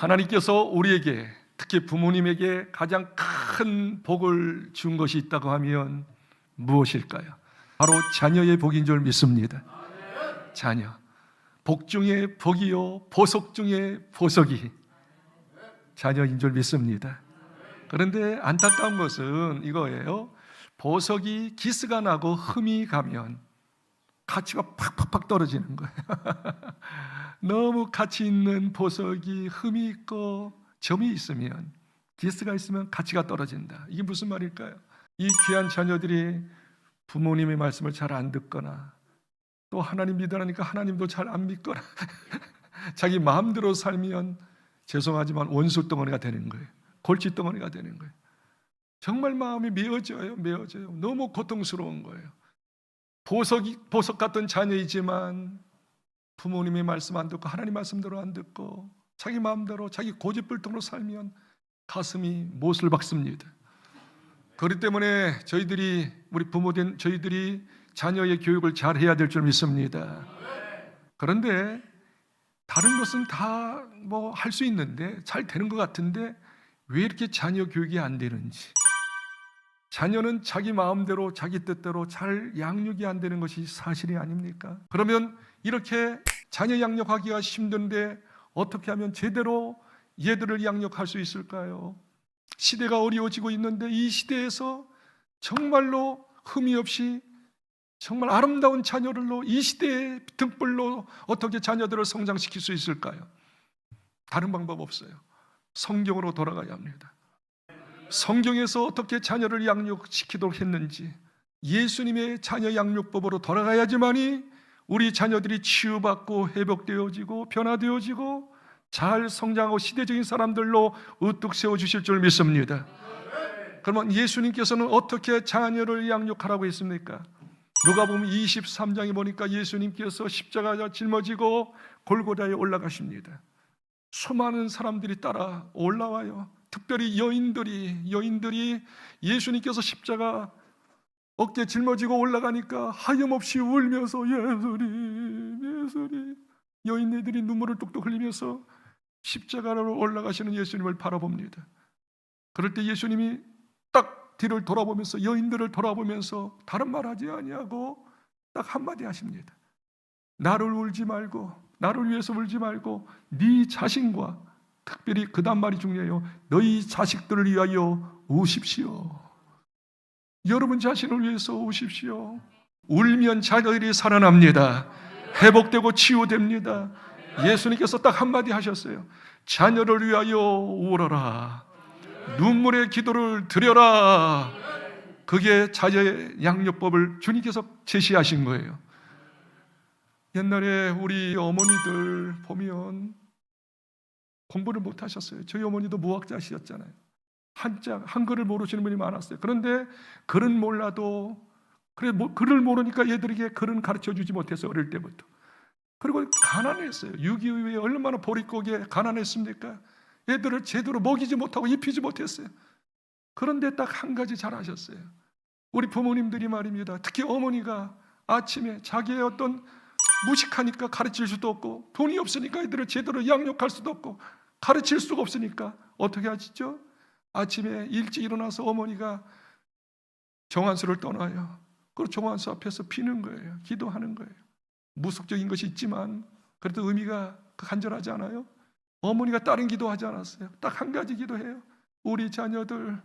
하나님께서 우리에게, 특히 부모님에게 가장 큰 복을 준 것이 있다고 하면 무엇일까요? 바로 자녀의 복인 줄 믿습니다. 자녀, 복 중에 복이요 보석 중에 보석이 자녀인 줄 믿습니다. 그런데 안타까운 것은 이거예요. 보석이 기스가 나고 흠이 가면 가치가 팍팍팍 떨어지는 거예요. 너무 가치 있는 보석이 흠이 있고 점이 있으면, 기스가 있으면 가치가 떨어진다. 이게 무슨 말일까요? 이 귀한 자녀들이 부모님의 말씀을 잘 안 듣거나, 또 하나님 믿으라니까 하나님도 잘 안 믿거나 자기 마음대로 살면 죄송하지만 원수 덩어리가 되는 거예요. 골치 덩어리가 되는 거예요. 정말 마음이 메어져요. 너무 고통스러운 거예요. 보석 같은 자녀이지만 부모님의 말씀 안 듣고 하나님 말씀대로 안 듣고 자기 마음대로 자기 고집불통으로 살면 가슴이 못을 박습니다. 그렇기 때문에 우리 부모된 저희들이 자녀의 교육을 잘 해야 될 줄 믿습니다. 그런데 다른 것은 다 뭐 할 수 있는데, 잘 되는 것 같은데 왜 이렇게 자녀 교육이 안 되는지. 자녀는 자기 마음대로 자기 뜻대로 잘 양육이 안 되는 것이 사실이 아닙니까? 그러면 이렇게 자녀 양육하기가 힘든데 어떻게 하면 제대로 얘들을 양육할 수 있을까요? 시대가 어려워지고 있는데 이 시대에서 정말로 흠이 없이 정말 아름다운 자녀들로, 이 시대의 등불로 어떻게 자녀들을 성장시킬 수 있을까요? 다른 방법 없어요. 성경으로 돌아가야 합니다. 성경에서 어떻게 자녀를 양육시키도록 했는지, 예수님의 자녀 양육법으로 돌아가야지만이 우리 자녀들이 치유받고 회복되어지고 변화되어지고 잘 성장하고 시대적인 사람들로 우뚝 세워주실 줄 믿습니다. 그러면 예수님께서는 어떻게 자녀를 양육하라고 했습니까? 누가복음 23장에 보니까 예수님께서 십자가에 짊어지고 골고다에 올라가십니다. 수많은 사람들이 따라 올라와요. 특별히 여인들이 예수님께서 십자가 어깨에 짊어지고 올라가니까 하염없이 울면서 예수님, 여인네들이 눈물을 뚝뚝 흘리면서 십자가로 올라가시는 예수님을 바라봅니다. 그럴 때 예수님이 딱 뒤를 돌아보면서, 여인들을 돌아보면서 다른 말 하지 아니하고 딱 한마디 하십니다. 나를 위해서 울지 말고 네 자신과, 특별히 그 다음 말이 중요해요. 너희 자식들을 위하여 우십시오. 여러분 자신을 위해서 우십시오. 울면 자녀들이 살아납니다. 회복되고 치유됩니다. 예수님께서 딱 한마디 하셨어요. 자녀를 위하여 울어라. 눈물의 기도를 드려라. 그게 자녀의 양육법을 주님께서 제시하신 거예요. 옛날에 우리 어머니들 보면 공부를 못 하셨어요. 저희 어머니도 무학자시였잖아요. 한글을 모르시는 분이 많았어요. 그런데 글은 몰라도, 글을 모르니까 얘들에게 글은 가르쳐 주지 못했어요. 어릴 때부터. 그리고 가난했어요. 6.25 이후에 얼마나 보릿고개 가난했습니까? 애들을 제대로 먹이지 못하고 입히지 못했어요. 그런데 딱 한 가지 잘하셨어요. 우리 부모님들이 말입니다. 특히 어머니가 아침에 자기의 어떤 무식하니까 가르칠 수도 없고, 돈이 없으니까 애들을 제대로 양육할 수도 없고, 가르칠 수가 없으니까 어떻게 하시죠? 아침에 일찍 일어나서 어머니가 정한수를 떠나요. 그리고 정한수 앞에서 비는 거예요. 기도하는 거예요. 무속적인 것이 있지만 그래도 의미가 간절하지 않아요? 어머니가 다른 기도하지 않았어요. 딱 한 가지 기도해요. 우리 자녀들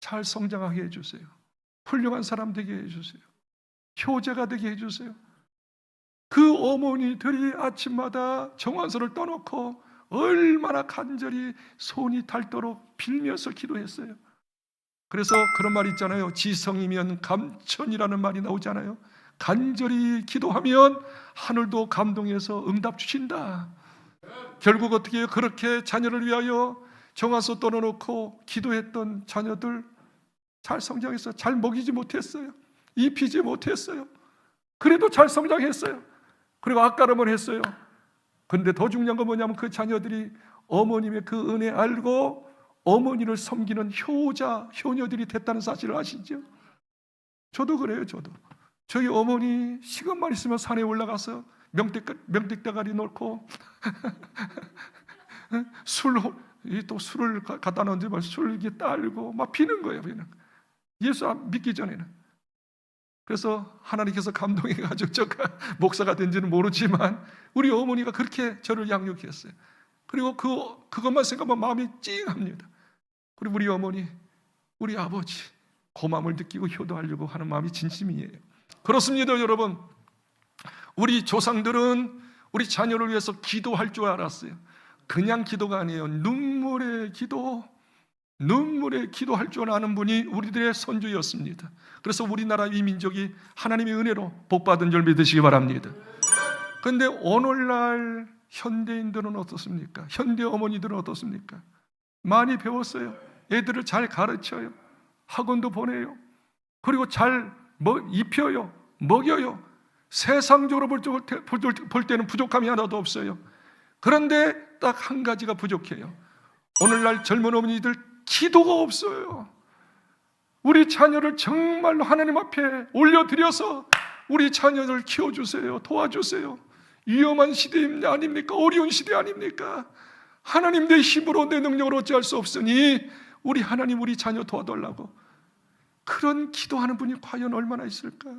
잘 성장하게 해주세요. 훌륭한 사람 되게 해주세요. 효자가 되게 해주세요. 그 어머니들이 아침마다 정한수를 떠놓고 얼마나 간절히 손이 닳도록 빌면서 기도했어요. 그래서 그런 말이 있잖아요. 지성이면 감천이라는 말이 나오잖아요. 간절히 기도하면 하늘도 감동해서 응답 주신다. 결국 어떻게 해요? 그렇게 자녀를 위하여 정한수 떠나놓고 기도했던 자녀들 잘 성장했어요. 잘 먹이지 못했어요. 입히지 못했어요. 그래도 잘 성장했어요. 그리고 앞가름을 했어요. 그런데 더 중요한 건 뭐냐면 그 자녀들이 어머님의 그 은혜 알고 어머니를 섬기는 효녀들이 됐다는 사실을 아시죠? 저도 그래요. 저희 어머니 시간만 있으면 산에 올라가서 명택대가리 놓고 또 술을 갖다 놓는데 술 이게 딸고 막 피는 거예요. 예수 믿기 전에는. 그래서 하나님께서 감동해가지고 제가 목사가 된지는 모르지만 우리 어머니가 그렇게 저를 양육했어요. 그리고 그것만 생각하면 마음이 찡합니다. 그리고 우리 어머니, 우리 아버지 고마움을 느끼고 효도하려고 하는 마음이 진심이에요. 그렇습니다, 여러분. 우리 조상들은 우리 자녀를 위해서 기도할 줄 알았어요. 그냥 기도가 아니에요. 눈물의 기도할 줄 아는 분이 우리들의 선조였습니다. 그래서 우리나라 이 민족이 하나님의 은혜로 복받은 줄 믿으시기 바랍니다. 그런데 오늘날 현대인들은 어떻습니까? 현대 어머니들은 어떻습니까? 많이 배웠어요. 애들을 잘 가르쳐요. 학원도 보내요. 그리고 잘 입혀요. 먹여요. 세상적으로 볼 때는 부족함이 하나도 없어요. 그런데 딱 한 가지가 부족해요. 오늘날 젊은 어머니들 기도가 없어요. 우리 자녀를 정말로 하나님 앞에 올려드려서 우리 자녀를 키워주세요. 도와주세요. 위험한 시대 아닙니까? 어려운 시대 아닙니까? 하나님 내 힘으로 내 능력으로 어찌할 수 없으니 우리 하나님 우리 자녀 도와달라고 그런 기도하는 분이 과연 얼마나 있을까?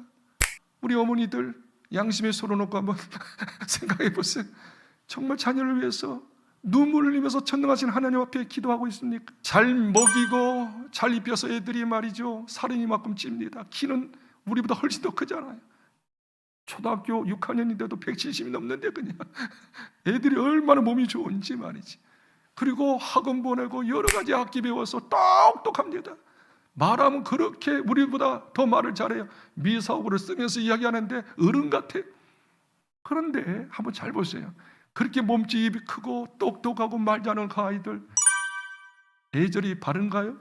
우리 어머니들 양심에 손어놓고 한번 생각해 보세요. 정말 자녀를 위해서 눈물을 흘리면서 전능하신 하나님 앞에 기도하고 있습니까? 잘 먹이고 잘 입혀서 애들이 말이죠 살은 이만큼 찝니다. 키는 우리보다 훨씬 더 크잖아요. 초등학교 6학년인데도 170이 넘는데 그냥 애들이 얼마나 몸이 좋은지 말이지. 그리고 학원 보내고 여러 가지 악기 배워서 똑똑합니다. 말하면 그렇게 우리보다 더 말을 잘해요. 미사오를 쓰면서 이야기하는데 어른 같아. 그런데 한번 잘 보세요. 그렇게 몸집이 크고 똑똑하고 말 잘하는 그 아이들 예절이 바른가요?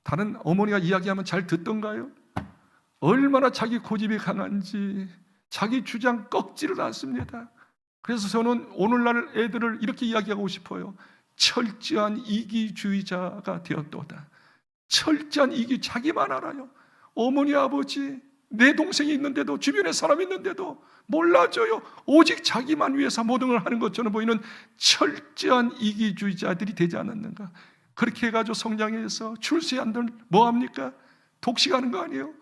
다른 어머니가 이야기하면 잘 듣던가요? 얼마나 자기 고집이 강한지 자기 주장 꺾지를 않습니다. 그래서 저는 오늘날 애들을 이렇게 이야기하고 싶어요. 철저한 이기주의자가 되었도다. 철저한 자기만 알아요. 어머니 아버지 내 동생이 있는데도 주변에 사람이 있는데도 몰라줘요. 오직 자기만 위해서 모든 걸 하는 것처럼 보이는 철저한 이기주의자들이 되지 않았는가. 그렇게 해가지고 성장해서 출세 안 되면 뭐합니까? 독식하는 거 아니에요?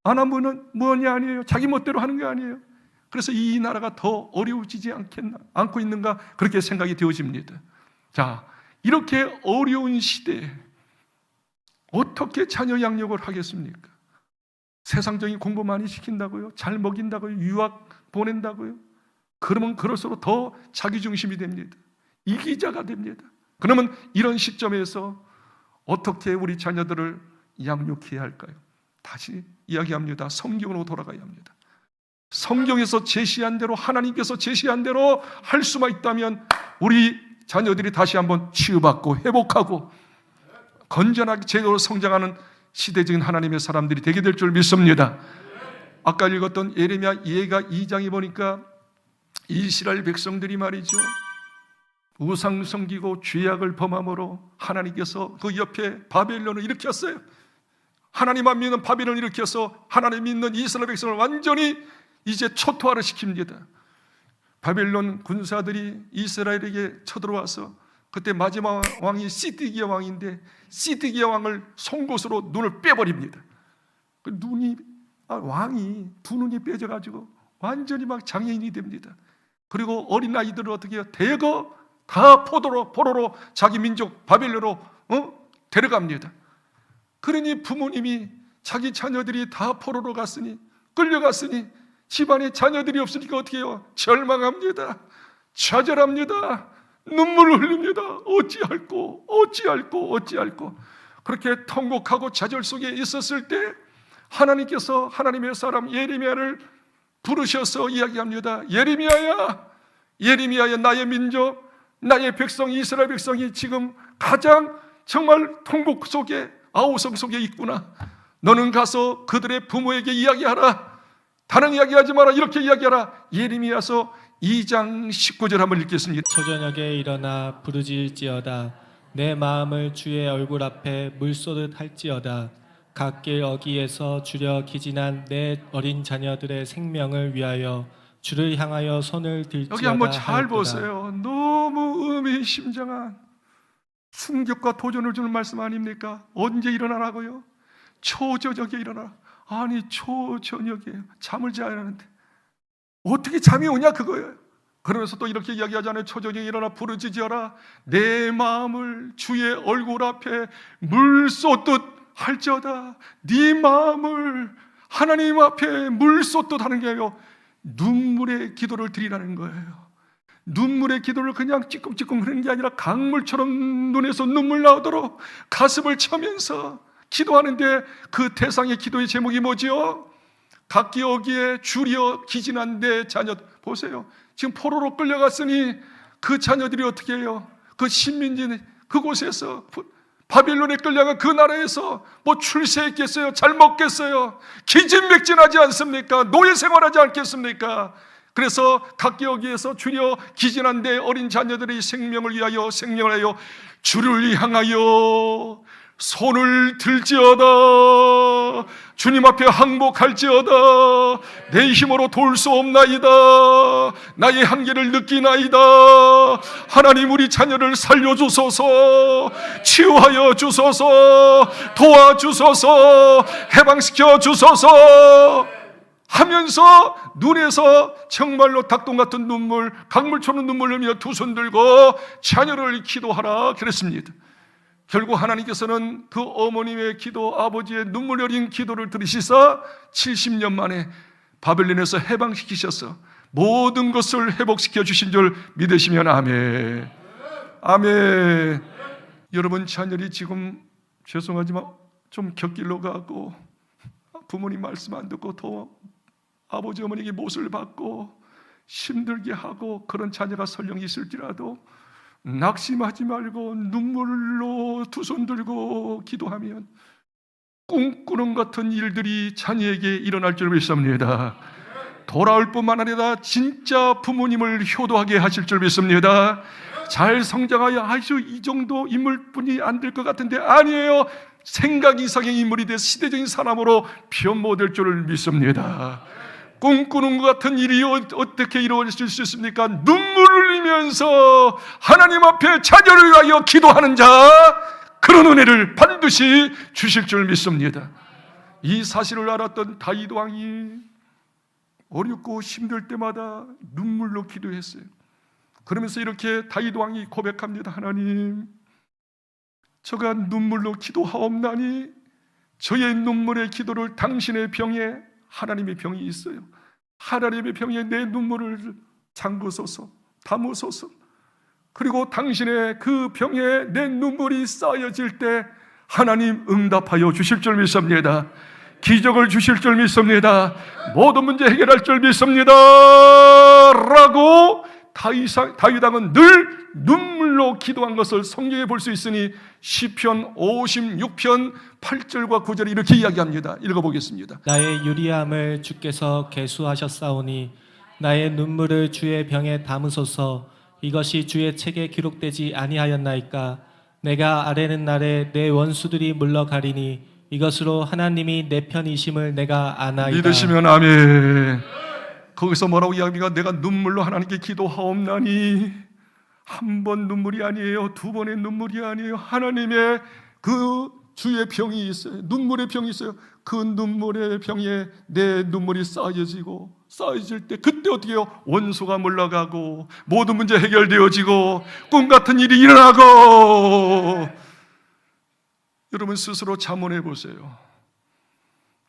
안 하면은 뭐냐 아니에요? 자기 멋대로 하는 게 아니에요? 그래서 이 나라가 더 어려워지지 않고 있는가 그렇게 생각이 되어집니다. 자, 이렇게 어려운 시대에 어떻게 자녀 양육을 하겠습니까? 세상적인 공부 많이 시킨다고요? 잘 먹인다고요? 유학 보낸다고요? 그러면 그럴수록 더 자기중심이 됩니다. 이기자가 됩니다. 그러면 이런 시점에서 어떻게 우리 자녀들을 양육해야 할까요? 다시 이야기합니다. 성경으로 돌아가야 합니다. 성경에서 제시한 대로 하나님께서 제시한 대로 할 수만 있다면 우리 자녀들이 다시 한번 치유받고 회복하고 건전하게 제대로 성장하는 시대적인 하나님의 사람들이 되게 될 줄 믿습니다. 아까 읽었던 예레미야 예가 2장에 보니까 이스라엘 백성들이 말이죠 우상 섬기고 죄악을 범함으로 하나님께서 그 옆에 바벨론을 일으켰어요. 하나님 안 믿는 바벨론을 일으켜서 하나님 믿는 이스라엘 백성을 완전히 이제 초토화를 시킵니다. 바벨론 군사들이 이스라엘에게 쳐들어와서 그때 마지막 왕이 시드기야 왕인데 시드기야 왕을 송곳으로 눈을 빼버립니다. 그 왕이 두 눈이 빼져가지고 완전히 막 장애인이 됩니다. 그리고 어린 아이들을 어떻게 해요? 대거 다 포로로 자기 민족 바벨론으로 데려갑니다. 그러니 부모님이 자기 자녀들이 다 포로로 갔으니 끌려갔으니 집안에 자녀들이 없으니까 어떻게 해요? 절망합니다. 좌절합니다. 눈물을 흘립니다. 어찌할꼬 그렇게 통곡하고 좌절 속에 있었을 때 하나님께서 하나님의 사람 예레미야를 부르셔서 이야기합니다. 예레미야야 나의 민족 나의 백성 이스라엘 백성이 지금 가장 정말 통곡 속에 아우성 속에 있구나. 너는 가서 그들의 부모에게 이야기하라. 다른 이야기하지 마라. 이렇게 이야기하라. 예레미야서 2장 19절 한번 읽겠습니다. 초저녁에 일어나 부르짖을지어다. 내 마음을 주의 얼굴 앞에 물쏘듯 할지어다. 갓길 어귀에서 주려 기진한 내 어린 자녀들의 생명을 위하여 주를 향하여 손을 들지어다 여기 한번 잘 하였도다. 보세요. 너무 의미심장한 충격과 도전을 주는 말씀 아닙니까? 언제 일어나라고요? 초저녁에 일어나. 아니 초저녁에 잠을 자야 하는데 어떻게 잠이 오냐 그거예요. 그러면서 또 이렇게 이야기하잖아요. 초저녁에 일어나 부르짖으라. 내 마음을 주의 얼굴 앞에 물 쏟듯 할지어다. 네 마음을 하나님 앞에 물 쏟듯 하는 게요, 눈물의 기도를 드리라는 거예요. 눈물의 기도를 그냥 찌끔찌끔 하는 게 아니라 강물처럼 눈에서 눈물 나오도록 가슴을 쳐면서 기도하는데, 그 대상의 기도의 제목이 뭐지요? 각기 여기에 줄이어 기진한 내 자녀. 보세요. 지금 포로로 끌려갔으니 그 자녀들이 어떻게 해요? 그 식민지 그곳에서 바빌론에 끌려가 그 나라에서 뭐 출세했겠어요? 잘 먹겠어요? 기진맥진하지 않습니까? 노예 생활하지 않겠습니까? 그래서 각기 여기에서 줄여 기진한 내 어린 자녀들의 생명을 위하여 주를 향하여 손을 들지어다. 주님 앞에 항복할지어다. 내 힘으로 도울 수 없나이다. 나의 한계를 느끼나이다. 하나님, 우리 자녀를 살려주소서, 치유하여 주소서, 도와주소서, 해방시켜 주소서 하면서 눈에서 정말로 닭똥 같은 눈물, 강물처럼 눈물 흘리며 두 손 들고 자녀를 기도하라 그랬습니다. 결국 하나님께서는 그 어머님의 기도, 아버지의 눈물 어린 기도를 들으시사 70년 만에 바벨론에서 해방시키셔서 모든 것을 회복시켜 주신 줄 믿으시면 아멘. 아멘. 여러분 자녀들이 지금 죄송하지만 좀 곁길로 가고 부모님 말씀 안 듣고 더 아버지 어머니에게 못을 받고 힘들게 하고 그런 자녀가 설령 있을지라도 낙심하지 말고 눈물로 두 손 들고 기도하면 꿈꾸는 같은 일들이 자녀에게 일어날 줄 믿습니다. 돌아올 뿐만 아니라 진짜 부모님을 효도하게 하실 줄 믿습니다. 잘 성장하여 아주 이 정도 인물뿐이 안 될 것 같은데 아니에요. 생각 이상의 인물이 돼 시대적인 사람으로 변모될 줄 믿습니다. 꿈꾸는 것 같은 일이 어떻게 이루어질 수 있습니까? 눈물을 흘리면서 하나님 앞에 자녀를 위하여 기도하는 자, 그런 은혜를 반드시 주실 줄 믿습니다. 이 사실을 알았던 다윗 왕이 어렵고 힘들 때마다 눈물로 기도했어요. 그러면서 이렇게 다윗 왕이 고백합니다. 하나님, 저가 눈물로 기도하옵나니 저의 눈물의 기도를 당신의 병에, 하나님의 병이 있어요, 하나님의 병에 내 눈물을 잠그소서, 담으소서. 그리고 당신의 그 병에 내 눈물이 쌓여질 때 하나님 응답하여 주실 줄 믿습니다. 기적을 주실 줄 믿습니다. 모든 문제 해결할 줄 믿습니다 라고 다윗 왕은 늘 눈물로 기도한 것을 성경에 볼 수 있으니 시편 56편 8절과 9절에 이렇게 이야기합니다. 읽어보겠습니다. 나의 유리함을 주께서 계수하셨사오니 나의 눈물을 주의 병에 담으소서. 이것이 주의 책에 기록되지 아니하였나이까. 내가 아뢰는 날에 내 원수들이 물러가리니 이것으로 하나님이 내 편이심을 내가 아나이다. 믿으시면 아멘. 거기서 뭐라고 이야기합니까? 내가 눈물로 하나님께 기도하옵나니, 한 번 눈물이 아니에요, 두 번의 눈물이 아니에요. 하나님의 그 주의 병이 있어요. 눈물의 병이 있어요. 그 눈물의 병에 내 눈물이 쌓여질 때 그때 어떻게 해요? 원수가 물러가고 모든 문제 해결되어지고 꿈같은 일이 일어나고. 여러분 스스로 자문해 보세요.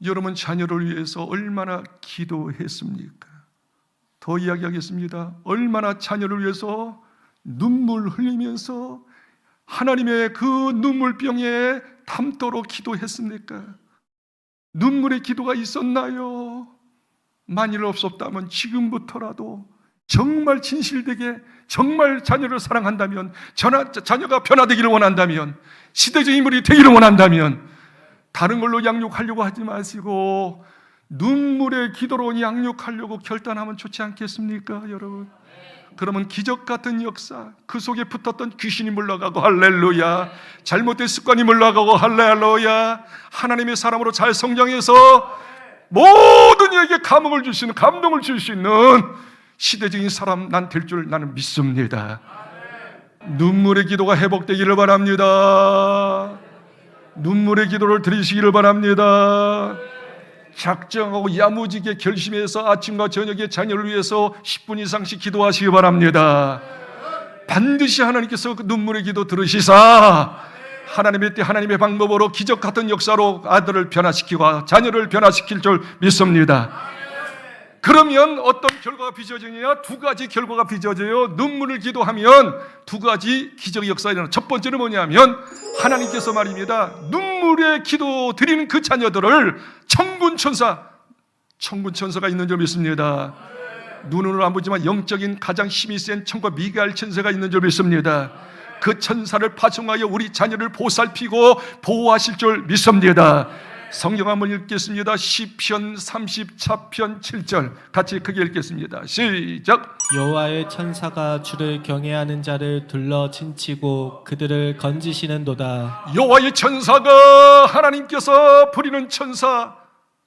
여러분 자녀를 위해서 얼마나 기도했습니까? 더 이야기하겠습니다. 얼마나 자녀를 위해서 눈물 흘리면서 하나님의 그 눈물병에 담도록 기도했습니까? 눈물의 기도가 있었나요? 만일 없었다면 지금부터라도 정말 진실되게, 정말 자녀를 사랑한다면, 자녀가 변화되기를 원한다면, 시대적 인물이 되기를 원한다면 다른 걸로 양육하려고 하지 마시고 눈물의 기도로 양육하려고 결단하면 좋지 않겠습니까, 여러분? 그러면 기적 같은 역사, 그 속에 붙었던 귀신이 물러가고 할렐루야, 잘못된 습관이 물러가고 할렐루야, 하나님의 사람으로 잘 성장해서 모든 이에게 감흥을 줄 수 있는, 감동을 줄 수 있는 시대적인 사람 난 될 줄 나는 믿습니다. 눈물의 기도가 회복되기를 바랍니다. 눈물의 기도를 드리시기를 바랍니다. 작정하고 야무지게 결심해서 아침과 저녁에 자녀를 위해서 10분 이상씩 기도하시기 바랍니다. 반드시 하나님께서 그 눈물의 기도 들으시사 하나님의 때 하나님의 방법으로 기적 같은 역사로 아들을 변화시키고 자녀를 변화시킬 줄 믿습니다. 그러면 어떤 결과가 빚어지느냐? 두 가지 결과가 빚어져요. 눈물을 기도하면 두 가지 기적의 역사가 일어나요. 첫 번째는 뭐냐면 하나님께서 말입니다. 눈물의 기도 드리는 그 자녀들을 천군천사가 있는 줄 믿습니다. 눈으로 안 보지만 영적인 가장 힘이 센 천과 미가엘 천사가 있는 줄 믿습니다. 그 천사를 파송하여 우리 자녀를 보살피고 보호하실 줄 믿습니다. 성경 한번 읽겠습니다. 시편 34편 7절 같이 크게 읽겠습니다. 시작. 여호와의 천사가 주를 경외하는 자를 둘러 친치고 그들을 건지시는도다. 여호와의 천사가 하나님께서 부리는 천사,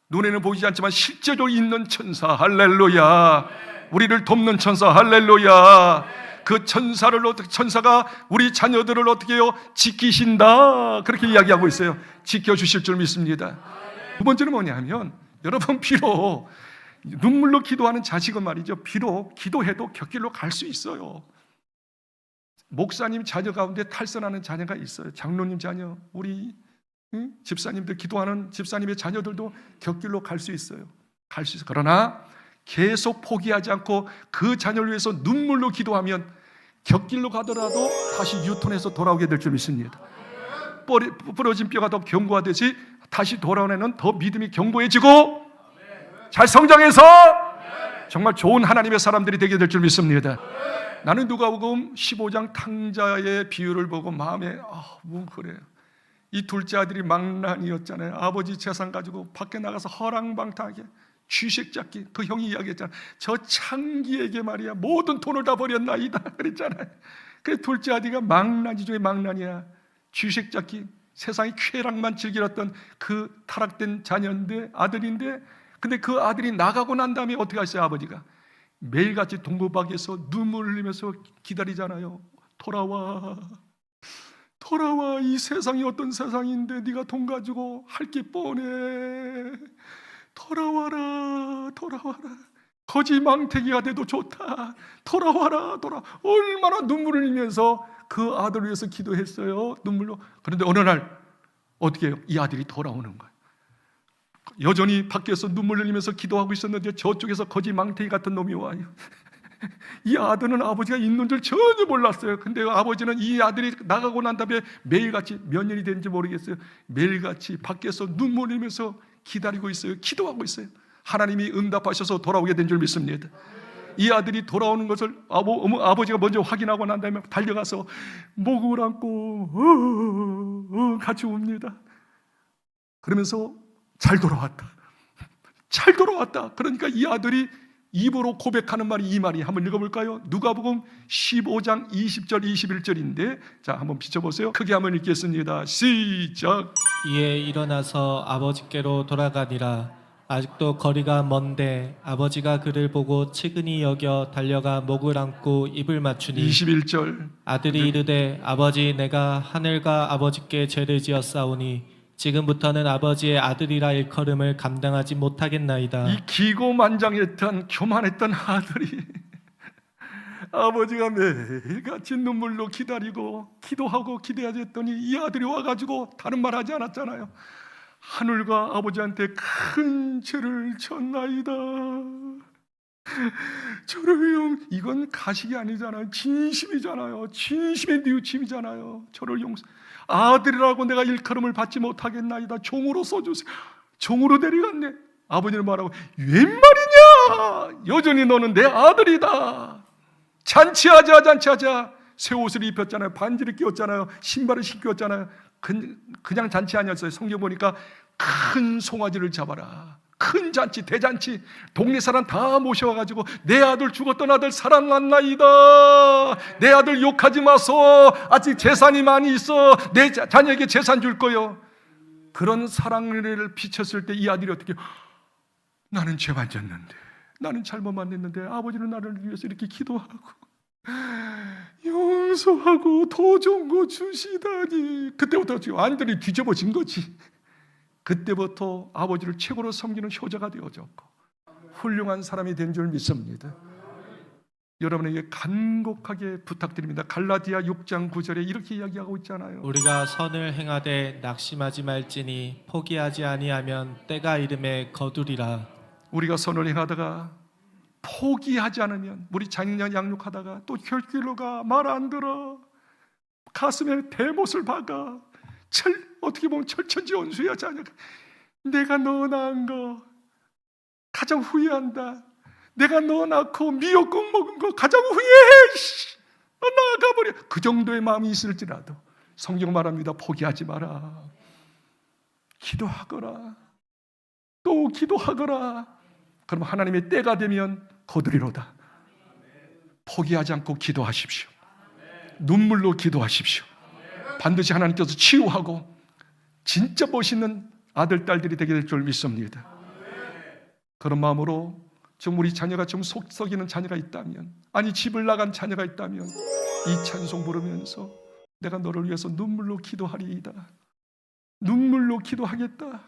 눈에는 보이지 않지만 실제로 있는 천사, 할렐루야. 우리를 돕는 천사, 할렐루야. 그 천사가 우리 자녀들을 어떻게 해요? 지키신다. 그렇게 이야기하고 있어요. 지켜주실 줄 믿습니다. 두 번째는 뭐냐면 여러분, 비록 눈물로 기도하는 자식은 말이죠, 비록 기도해도 곁길로 갈 수 있어요. 목사님 자녀 가운데 탈선하는 자녀가 있어요. 장로님 자녀, 우리 집사님들 기도하는 집사님의 자녀들도 곁길로 갈 수 있어요. 갈 수 있어요. 그러나 계속 포기하지 않고 그 자녀를 위해서 눈물로 기도하면 곁길로 가더라도 다시 유턴해서 돌아오게 될 줄 믿습니다. 부러진 뼈가 더 견고하듯이 다시 돌아오는 더 믿음이 견고해지고 잘 성장해서 정말 좋은 하나님의 사람들이 되게 될 줄 믿습니다. 나는 누가복음 15장 탕자의 비유를 보고 마음에 뭐 그래요. 이 둘째 아들이 망난이었잖아요. 아버지 재산 가지고 밖에 나가서 허랑방탕하게 쥐색 잡기. 그 형이 이야기했잖아. 저 창기에게 말이야 모든 돈을 다 버렸나이다 그랬잖아요. 그래 둘째 아들이 망나니 중에 망나니야. 쥐색 잡기, 세상의 쾌락만 즐기었던 그 타락된 자녀인데, 아들인데, 근데 그 아들이 나가고 난 다음에 어떻게 하셨어요? 아버지가 매일같이 동부박에서 눈물을 흘리면서 기다리잖아요. 돌아와, 이 세상이 어떤 세상인데 네가 돈 가지고 할 게 뻔해. 돌아와라. 거지 망태기가 돼도 좋다. 돌아와라. 얼마나 눈물을 흘리면서 그 아들을 위해서 기도했어요. 눈물로. 그런데 어느 날 어떻게 해요? 이 아들이 돌아오는 거예요. 여전히 밖에서 눈물 흘리면서 기도하고 있었는데 저쪽에서 거지 망태기 같은 놈이 와요. 이 아들은 아버지가 있는 줄 전혀 몰랐어요. 근데 아버지는 이 아들이 나가고 난 다음에 매일같이 몇 년이 된지 모르겠어요. 매일같이 밖에서 눈물 흘리면서 기다리고 있어요. 기도하고 있어요. 하나님이 응답하셔서 돌아오게 된 줄 믿습니다. 이 아들이 돌아오는 것을 아버지가 먼저 확인하고 난 다음에 달려가서 목을 안고 같이 웁니다. 그러면서 잘 돌아왔다. 그러니까 이 아들이 입으로 고백하는 말이 이 말이 한번 읽어볼까요? 누가복음 15장 20절 21절인데 자 한번 비춰보세요. 크게 한번 읽겠습니다. 시작. 이에 일어나서 아버지께로 돌아가니라. 아직도 거리가 먼데 아버지가 그를 보고 측은히 여겨 달려가 목을 안고 입을 맞추니 21절 아들이 이르되 아버지 내가 하늘과 아버지께 죄를 지었사오니 지금부터는 아버지의 아들이라 일컬음을 감당하지 못하겠나이다. 이 기고만장했던 교만했던 아들이 아버지가 매일같이 눈물로 기다리고 기도하고 기대하지 했더니 이 아들이 와가지고 다른 말 하지 않았잖아요. 하늘과 아버지한테 큰 죄를 졌나이다. 저를 이건 가식이 아니잖아요. 진심이잖아요. 진심의 뉘우침이잖아요. 저를 아들이라고 내가 일컬음을 받지 못하겠나이다. 종으로 써주세요. 종으로 데려갔네. 아버지는 말하고 웬 말이냐. 여전히 너는 내 아들이다. 잔치하자. 새 옷을 입혔잖아요. 반지를 끼웠잖아요. 신발을 신겼잖아요. 그냥 잔치 아니었어요. 성경 보니까 큰 송아지를 잡아라. 큰 잔치, 대잔치. 동네 사람 다 모셔와가지고 내 아들 죽었던 아들 살아났나이다. 내 아들 욕하지 마소. 아직 재산이 많이 있어. 내 자녀에게 재산 줄 거요. 그런 사랑을 비쳤을 때 이 아들이 어떻게 나는 죄만 졌는데, 나는 잘못만 했는데 아버지는 나를 위해서 이렇게 기도하고 용서하고 더 좋은 거 주시다니. 그때부터 완전히 뒤집어진 거지. 그때부터 아버지를 최고로 섬기는 효자가 되어졌고 훌륭한 사람이 된 줄 믿습니다. 여러분에게 간곡하게 부탁드립니다. 갈라디아 6장 9절에 이렇게 이야기하고 있잖아요. 우리가 선을 행하되 낙심하지 말지니 포기하지 아니하면 때가 이름에 거두리라. 우리가 선을 행하다가 포기하지 않으면, 우리 자녀 양육하다가 또 결길로 가, 말 안 들어, 가슴에 대못을 박아, 어떻게 보면 철천지원수야. 자녀가 내가 너 낳은 거 가장 후회한다. 내가 너 낳고 미역국 먹은 거 가장 후회해. 너 나가버려. 그 정도의 마음이 있을지라도 성경 말합니다. 포기하지 마라. 기도하거라. 또 기도하거라. 그럼 하나님의 때가 되면 거두리로다. 포기하지 않고 기도하십시오. 눈물로 기도하십시오. 반드시 하나님께서 치유하고 진짜 멋있는 아들, 딸들이 되게 될 줄 믿습니다. 그런 마음으로 지금 우리 자녀가 좀 속 썩이는 자녀가 있다면, 아니 집을 나간 자녀가 있다면 이 찬송 부르면서 내가 너를 위해서 눈물로 기도하리이다, 눈물로 기도하겠다,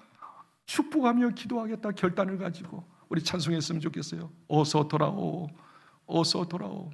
축복하며 기도하겠다 결단을 가지고 우리 찬송했으면 좋겠어요. 어서 돌아오, 어서 돌아오.